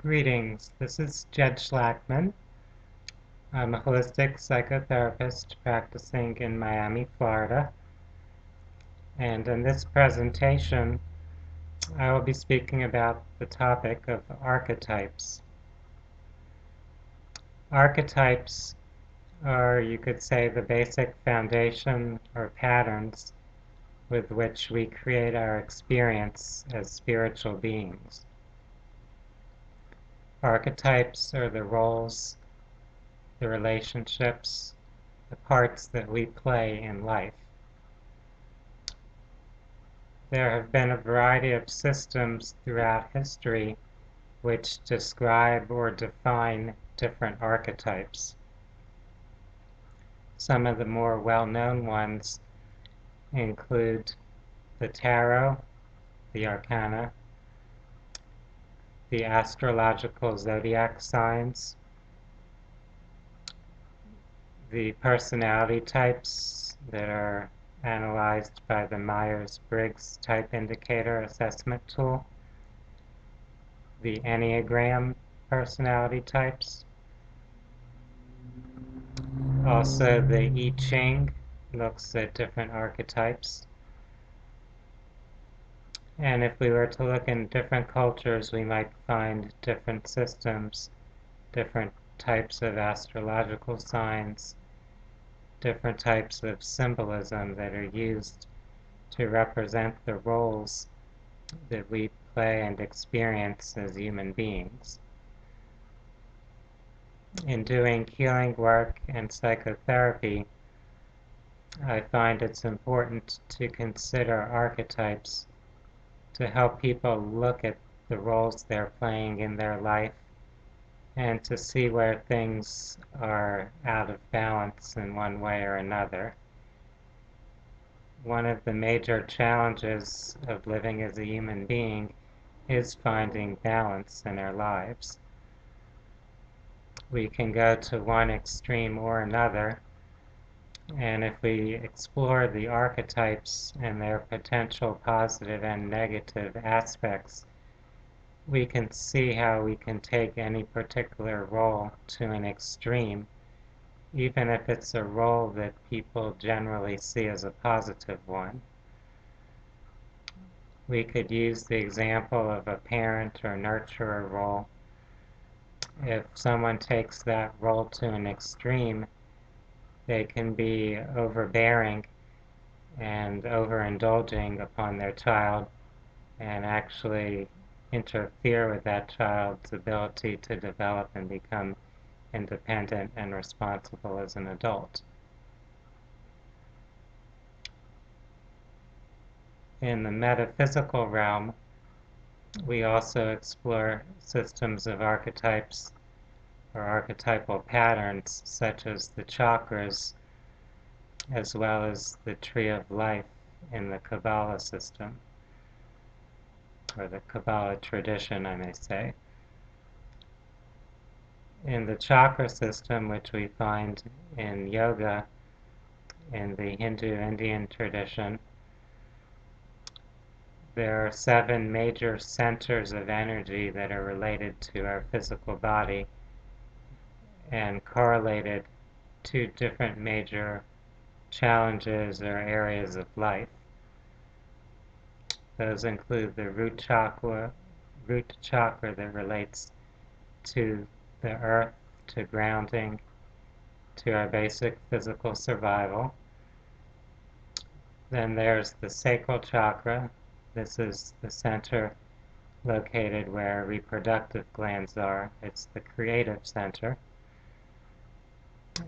Greetings, this is Jed Shlackman. I'm a holistic psychotherapist practicing in Miami, Florida. And in this presentation, I will be speaking about the topic of archetypes. Archetypes are, you could say, the basic foundation or patterns with which we create our experience as spiritual beings. Archetypes are the roles, the relationships, the parts that we play in life. There have been a variety of systems throughout history which describe or define different archetypes. Some of the more well-known ones include the tarot, the arcana, the astrological zodiac signs, the personality types that are analyzed by the Myers-Briggs Type Indicator Assessment Tool, the Enneagram personality types. Also, the I Ching looks at different archetypes. And if we were to look in different cultures, we might find different systems, different types of astrological signs, different types of symbolism that are used to represent the roles that we play and experience as human beings. In doing healing work and psychotherapy, I find it's important to consider archetypes to help people look at the roles they're playing in their life and to see where things are out of balance in one way or another. One of the major challenges of living as a human being is finding balance in our lives. We can go to one extreme or another, and if we explore the archetypes and their potential positive and negative aspects, we can see how we can take any particular role to an extreme, even if it's a role that people generally see as a positive one. We could use the example of a parent or nurturer role. If someone takes that role to an extreme, they can be overbearing and overindulging upon their child and actually interfere with that child's ability to develop and become independent and responsible as an adult. In the metaphysical realm, we also explore systems of archetypes or archetypal patterns such as the chakras, as well as the tree of life in the Kabbalah system, or the Kabbalah tradition, I may say. In the chakra system, which we find in yoga, in the Hindu-Indian tradition, there are 7 major centers of energy that are related to our physical body and correlated to different major challenges or areas of life. Those include the root chakra that relates to the earth, to grounding, to our basic physical survival. Then there's the sacral chakra. This is the center located where reproductive glands are. It's the creative center.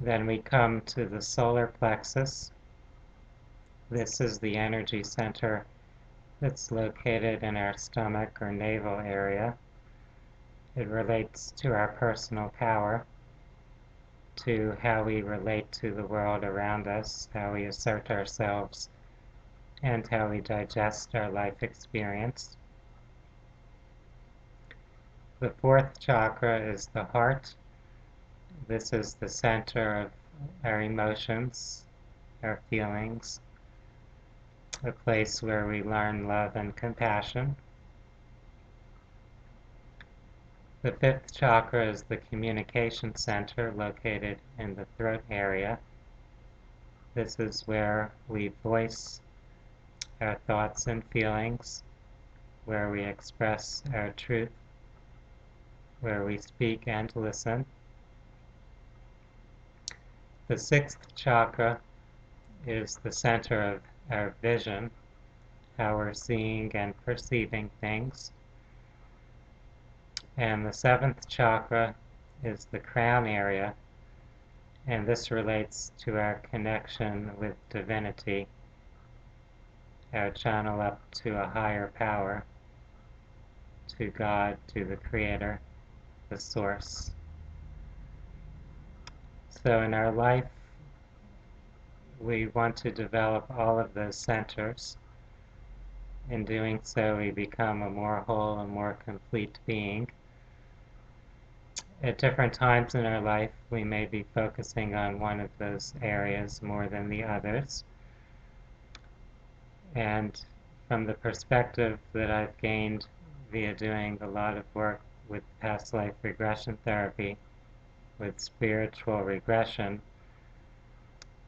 Then we come to the solar plexus. This is the energy center that's located in our stomach or navel area. It relates to our personal power, to how we relate to the world around us, how we assert ourselves, and how we digest our life experience. The 4th chakra is the heart. This is the center of our emotions, our feelings, a place where we learn love and compassion. The fifth chakra is the communication center located in the throat area. This is where we voice our thoughts and feelings, where we express our truth, where we speak and listen. The sixth chakra is the center of our vision, how we're seeing and perceiving things. And the seventh chakra is the crown area, and this relates to our connection with divinity, our channel up to a higher power, to God, to the Creator, the Source. So in our life, we want to develop all of those centers. In doing so, we become a more whole and more complete being. At different times in our life, we may be focusing on one of those areas more than the others. And from the perspective that I've gained via doing a lot of work with past life regression therapy, with spiritual regression,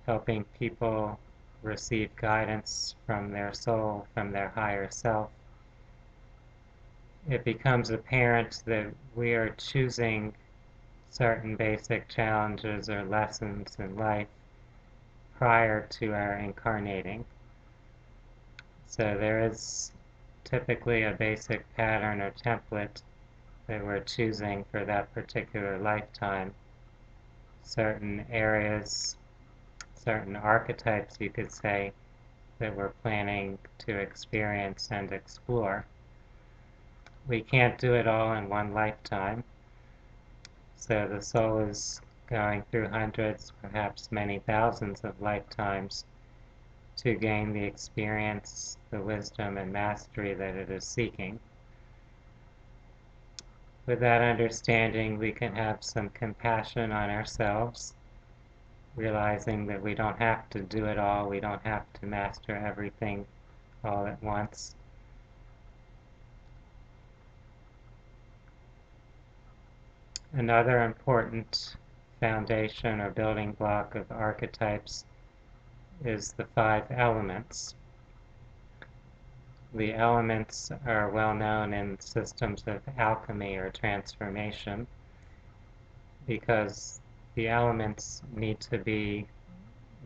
helping people receive guidance from their soul, from their higher self, it becomes apparent that we are choosing certain basic challenges or lessons in life prior to our incarnating. So there is typically a basic pattern or template that we're choosing for that particular lifetime. Certain areas, certain archetypes, you could say, that we're planning to experience and explore. We can't do it all in one lifetime. So the soul is going through hundreds, perhaps many thousands of lifetimes to gain the experience, the wisdom, and mastery that it is seeking. With that understanding, we can have some compassion on ourselves, realizing that we don't have to do it all, we don't have to master everything all at once. Another important foundation or building block of archetypes is the 5 elements. The elements are well known in systems of alchemy or transformation because the elements need to be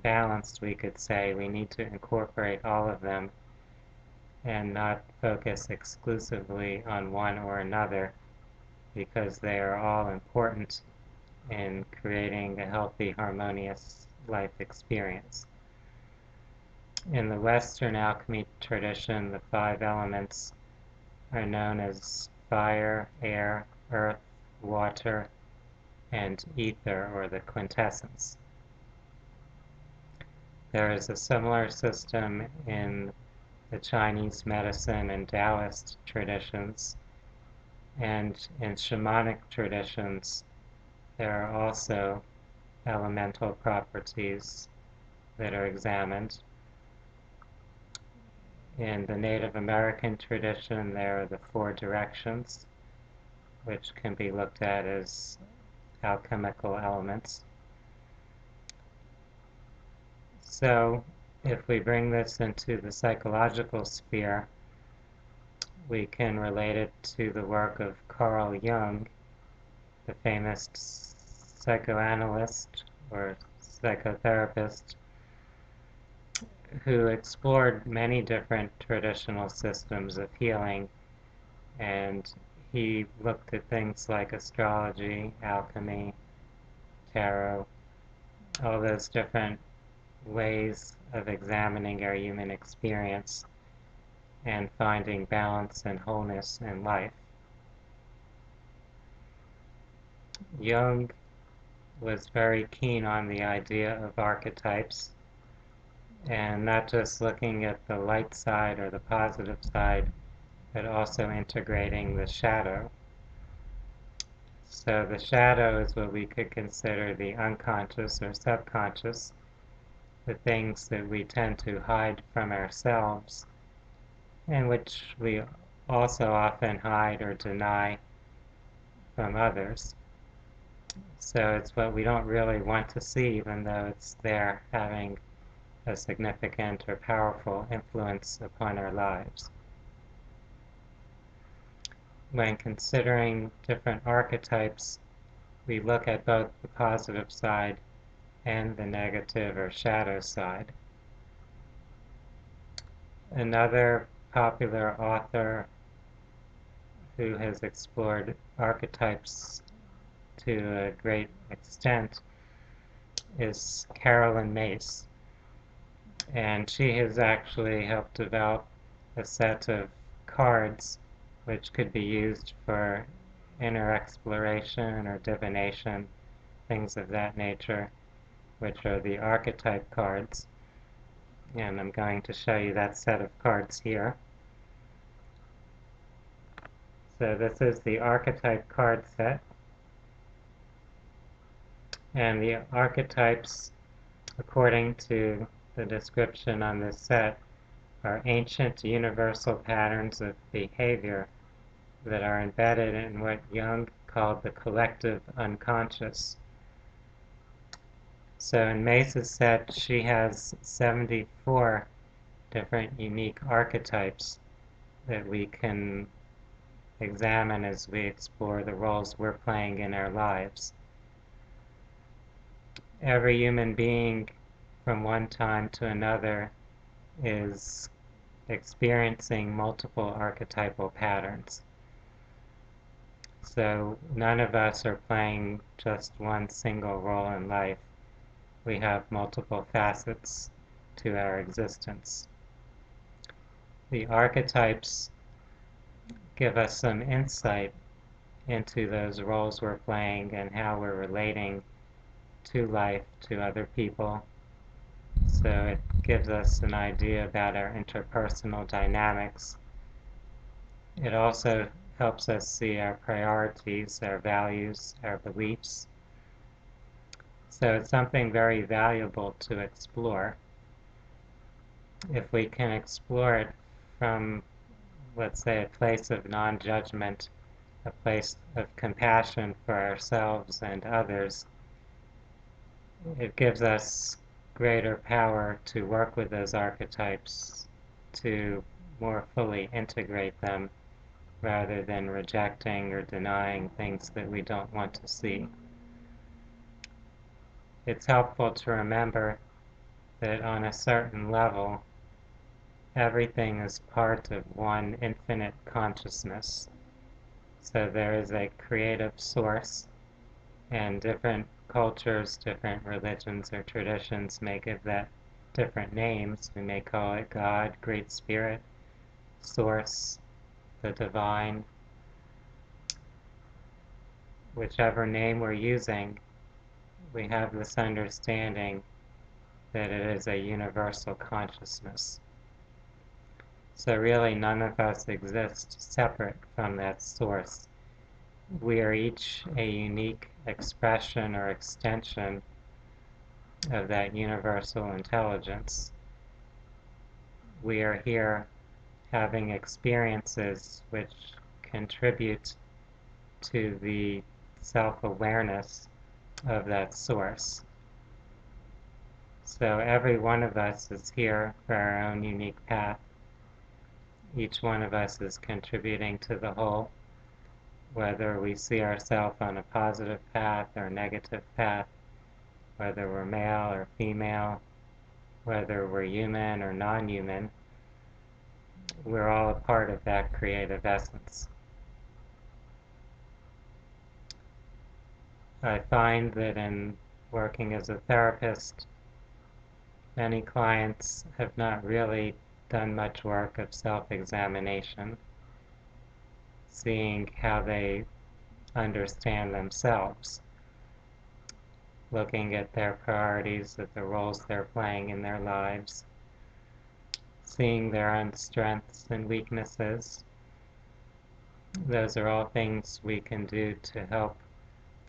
balanced, we could say. We need to incorporate all of them and not focus exclusively on one or another because they are all important in creating a healthy, harmonious life experience. In the Western alchemy tradition, the 5 elements are known as fire, air, earth, water, and ether, or the quintessence. There is a similar system in the Chinese medicine and Taoist traditions, and in shamanic traditions, there are also elemental properties that are examined. In the Native American tradition, there are the 4 directions, which can be looked at as alchemical elements. So, if we bring this into the psychological sphere, we can relate it to the work of Carl Jung, the famous psychoanalyst or psychotherapist, who explored many different traditional systems of healing, and he looked at things like astrology, alchemy, tarot, all those different ways of examining our human experience and finding balance and wholeness in life. Jung was very keen on the idea of archetypes, and not just looking at the light side or the positive side, but also integrating the shadow. So the shadow is what we could consider the unconscious or subconscious, the things that we tend to hide from ourselves, and which we also often hide or deny from others. So it's what we don't really want to see, even though it's there having a significant or powerful influence upon our lives. When considering different archetypes, we look at both the positive side and the negative or shadow side. Another popular author who has explored archetypes to a great extent is Carolyn Mace. And she has actually helped develop a set of cards which could be used for inner exploration or divination, things of that nature, which are the archetype cards. And I'm going to show you that set of cards here. So this is the archetype card set. And the archetypes, according to the description on this set, are ancient universal patterns of behavior that are embedded in what Jung called the collective unconscious. So in Mace's set, she has 74 different unique archetypes that we can examine as we explore the roles we're playing in our lives. Every human being from one time to another is experiencing multiple archetypal patterns. So none of us are playing just one single role in life. We have multiple facets to our existence. The archetypes give us some insight into those roles we're playing and how we're relating to life, to other people. So it gives us an idea about our interpersonal dynamics. It also helps us see our priorities, our values, our beliefs. So it's something very valuable to explore. If we can explore it from, let's say, a place of non-judgment, a place of compassion for ourselves and others, it gives us greater power to work with those archetypes, to more fully integrate them, rather than rejecting or denying things that we don't want to see. It's helpful to remember that on a certain level, everything is part of one infinite consciousness. So there is a creative source, and different cultures, different religions or traditions may give that different names. We may call it God, Great Spirit, Source, the Divine. Whichever name we're using, we have this understanding that it is a universal consciousness. So really none of us exist separate from that source. We are each a unique expression or extension of that universal intelligence. We are here having experiences which contribute to the self-awareness of that source. So every one of us is here for our own unique path. Each one of us is contributing to the whole, whether we see ourselves on a positive path or a negative path, whether we're male or female, whether we're human or non-human. We're all a part of that creative essence. I find that in working as a therapist, many clients have not really done much work of self-examination, seeing how they understand themselves, looking at their priorities, at the roles they're playing in their lives, seeing their own strengths and weaknesses. Those are all things we can do to help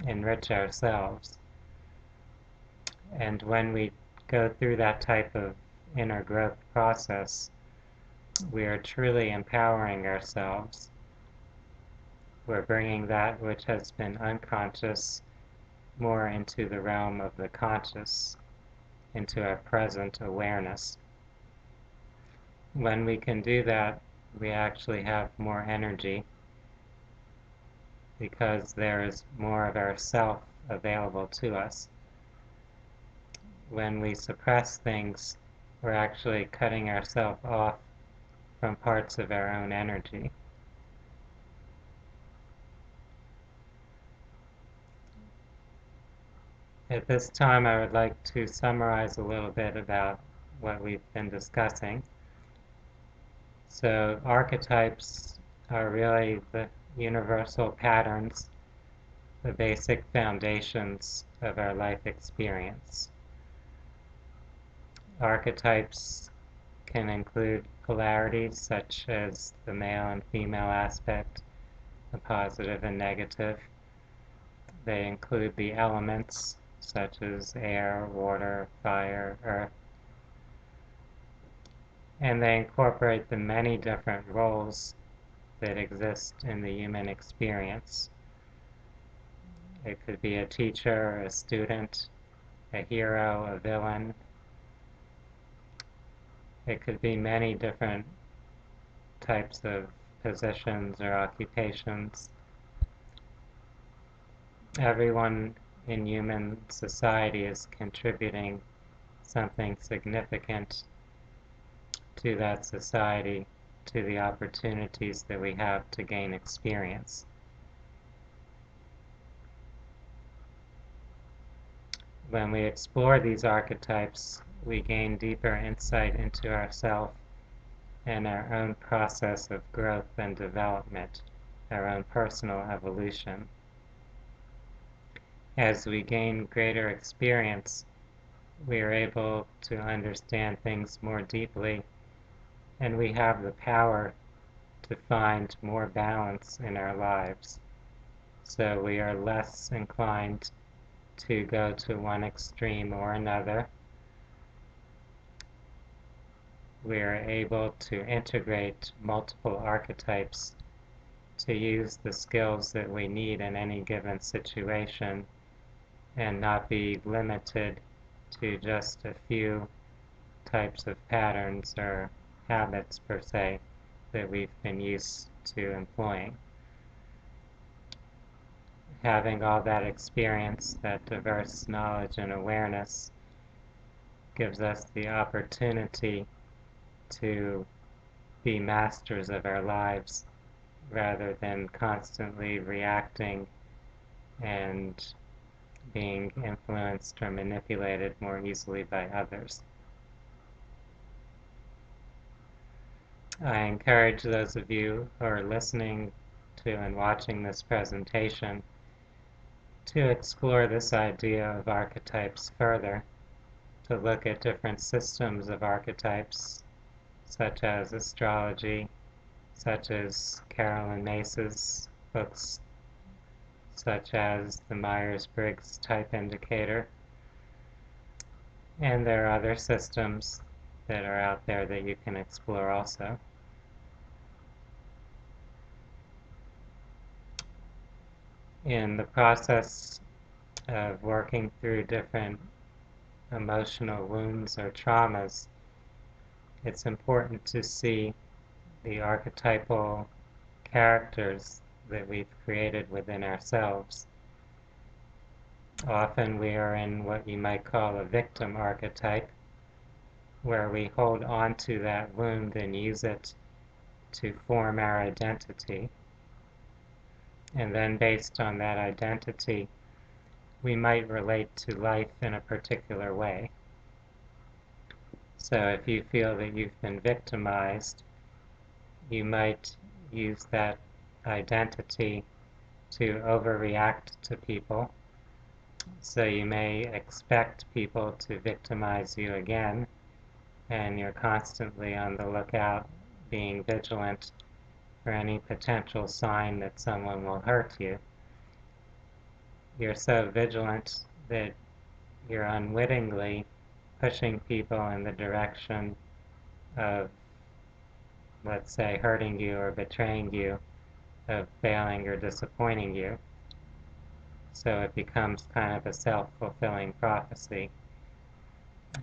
enrich ourselves. And when we go through that type of inner growth process, we are truly empowering ourselves. We're bringing that which has been unconscious more into the realm of the conscious, into our present awareness. When we can do that, we actually have more energy because there is more of ourself available to us. When we suppress things, we're actually cutting ourselves off from parts of our own energy. At this time, I would like to summarize a little bit about what we've been discussing. So, archetypes are really the universal patterns, the basic foundations of our life experience. Archetypes can include polarities such as the male and female aspect, the positive and negative. They include the elements such as air, water, fire, earth. And they incorporate the many different roles that exist in the human experience. It could be a teacher, a student, a hero, a villain. It could be many different types of positions or occupations. Everyone in human society is contributing something significant to that society, to the opportunities that we have to gain experience. When we explore these archetypes, we gain deeper insight into ourselves and our own process of growth and development, our own personal evolution. As we gain greater experience, we are able to understand things more deeply, and we have the power to find more balance in our lives. So we are less inclined to go to one extreme or another. We are able to integrate multiple archetypes to use the skills that we need in any given situation and not be limited to just a few types of patterns or habits per se that we've been used to employing. Having all that experience, that diverse knowledge and awareness, gives us the opportunity to be masters of our lives rather than constantly reacting and being influenced or manipulated more easily by others. I encourage those of you who are listening to and watching this presentation to explore this idea of archetypes further, to look at different systems of archetypes, such as astrology, such as Carolyn Mace's books, such as the Myers-Briggs Type Indicator. And there are other systems that are out there that you can explore also. In the process of working through different emotional wounds or traumas, it's important to see the archetypal characters that we've created within ourselves. Often we are in what you might call a victim archetype, where we hold on to that wound and use it to form our identity. And then based on that identity, we might relate to life in a particular way. So if you feel that you've been victimized, you might use that identity to overreact to people. So you may expect people to victimize you again, and you're constantly on the lookout, being vigilant for any potential sign that someone will hurt you. You're so vigilant that you're unwittingly pushing people in the direction of, let's say, hurting you or betraying you of failing or disappointing you. So it becomes kind of a self-fulfilling prophecy.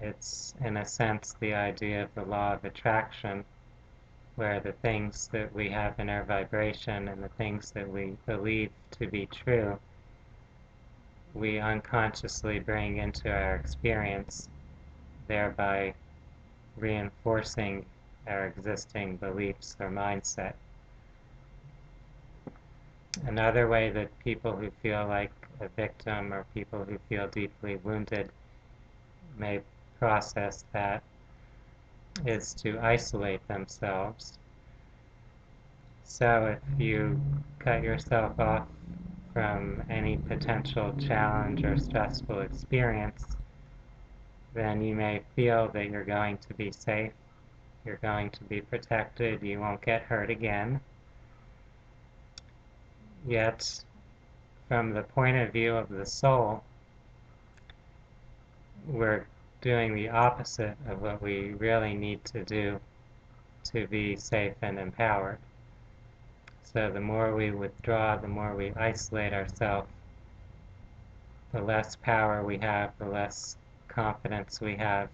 It's, in a sense, the idea of the law of attraction, where the things that we have in our vibration and the things that we believe to be true, we unconsciously bring into our experience, thereby reinforcing our existing beliefs or mindset. Another way that people who feel like a victim or people who feel deeply wounded may process that is to isolate themselves. So if you cut yourself off from any potential challenge or stressful experience, then you may feel that you're going to be safe, you're going to be protected, you won't get hurt again. Yet, from the point of view of the soul, we're doing the opposite of what we really need to do to be safe and empowered. So the more we withdraw, the more we isolate ourselves, the less power we have, the less confidence we have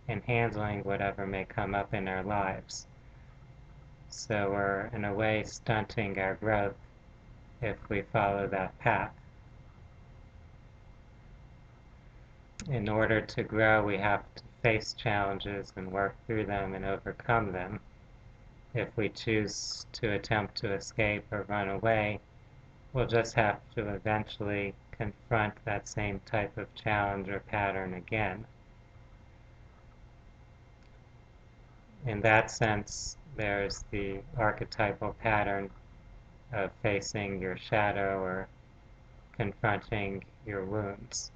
in handling whatever may come up in our lives. So we're, in a way, stunting our growth if we follow that path. In order to grow, we have to face challenges and work through them and overcome them. If we choose to attempt to escape or run away, we'll just have to eventually confront that same type of challenge or pattern again. In that sense, there's the archetypal pattern of facing your shadow or confronting your wounds.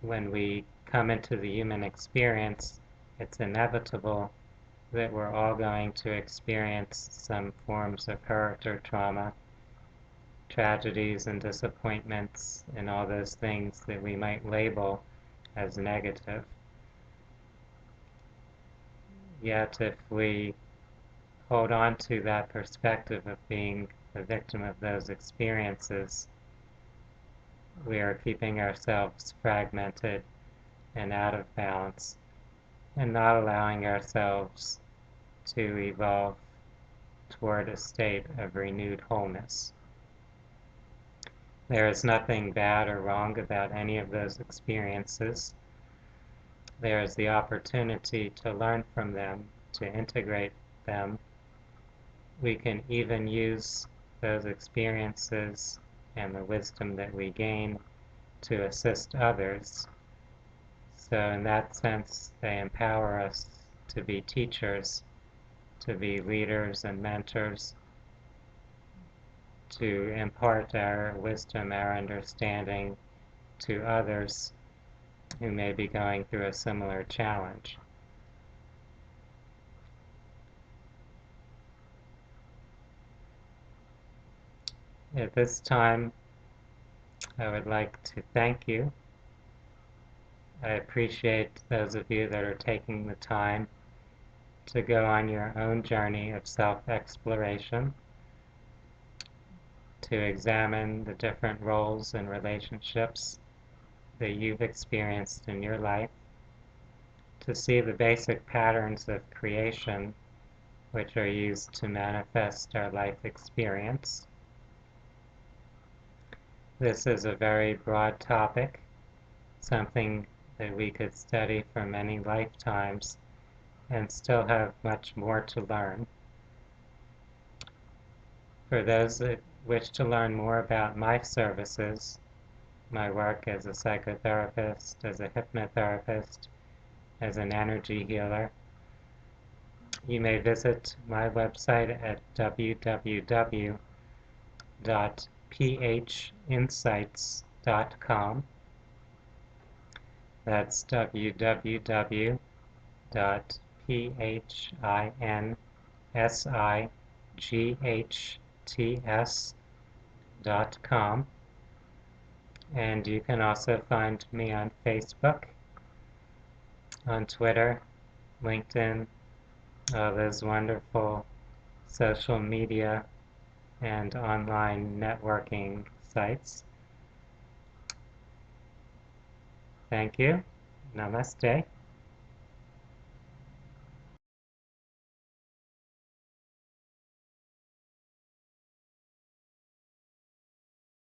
When we come into the human experience, it's inevitable that we're all going to experience some forms of hurt or trauma, tragedies and disappointments, and all those things that we might label as negative. Yet if we hold on to that perspective of being the victim of those experiences, we are keeping ourselves fragmented and out of balance and not allowing ourselves to evolve toward a state of renewed wholeness. There is nothing bad or wrong about any of those experiences. There is the opportunity to learn from them, to integrate them. We can even use those experiences and the wisdom that we gain to assist others. So in that sense, they empower us to be teachers, to be leaders and mentors, to impart our wisdom, our understanding to others who may be going through a similar challenge. At this time, I would like to thank you. I appreciate those of you that are taking the time to go on your own journey of self-exploration, to examine the different roles and relationships that you've experienced in your life, to see the basic patterns of creation which are used to manifest our life experience. This is a very broad topic, something that we could study for many lifetimes and still have much more to learn. For those that wish to learn more about my services, my work as a psychotherapist, as a hypnotherapist, as an energy healer, you may visit my website at www.phinsights.com. That's www.phinsights.com. And you can also find me on Facebook, on Twitter, LinkedIn, all those wonderful social media and online networking sites. Thank you. Namaste.